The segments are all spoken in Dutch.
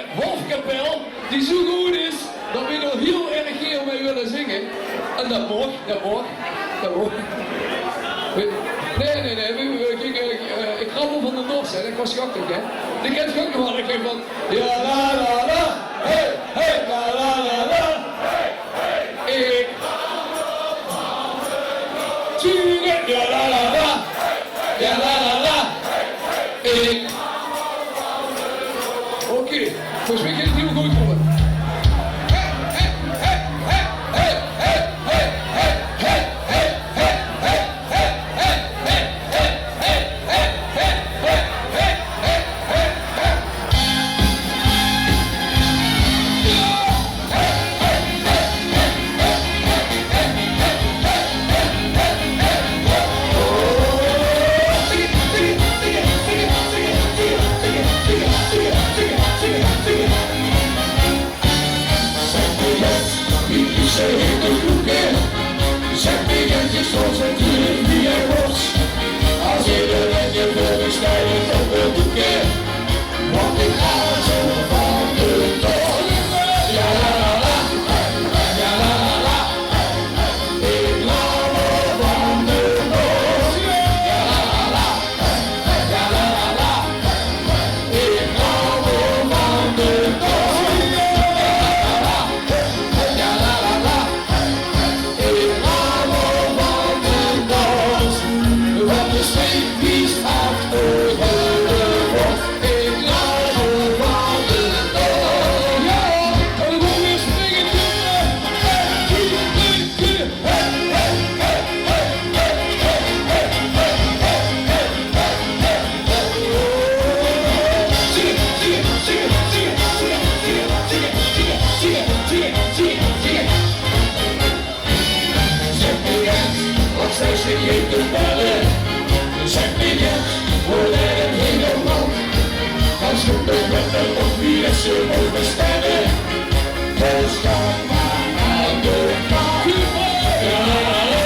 Wolfkapel, die zo goed is, dat we er heel erg heel mee willen zingen. En dat mag. Ik grabbel van de Nos, hè, dat was schakkelijk, hè. Die kent je ook nog wel, ik denk van, ja la la la, hey, hey, la la la la, hey, hey, ik zingen, ja la la la, ja la la la, ik. Oké, volgens mij gaat het heel goed worden. Zeg me eens zoals het hier wie hij was. Als iedereen je verder snijden op het boekje. Want ik hou zo van de toon. Ja la la la, ja la la la. Ik hou van de toon. Ja la la la, ja la la la. Ik hou van de toon. Ja la la la. Want de steekvies achter de grond. Ik hou van de toon. Ja, en dan gaan we weer springen, kinderen. Zeg me eens, wat zij zit je te bellen? Zeg me eens, wordt er helemaal? Dan zoeken we met op wie het ze mogen stemmen. Dus ga maar aan de kant. Ja la la la,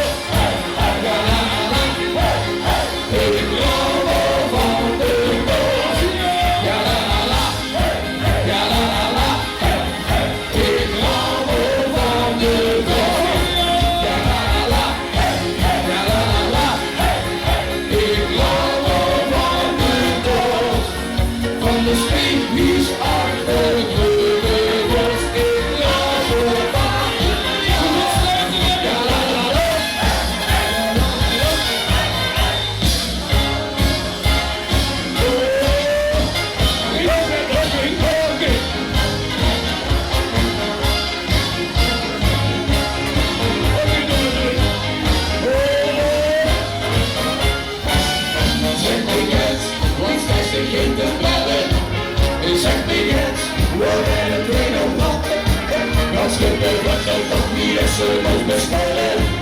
ja la la la. Ik hou van de toon. Ja la la la, ja la la la. Ik hou van de toon. Ja la la la, ja la la la. Ik hou van de toon. Van de streepjes achter de borst. Ik hou van de toon. Ja la la la. Zeg me eens, wat zij zich in te bellen. Zeg me eens, worden het weer nog natten. Dan schudden we toch niet eens ze moet bestellen.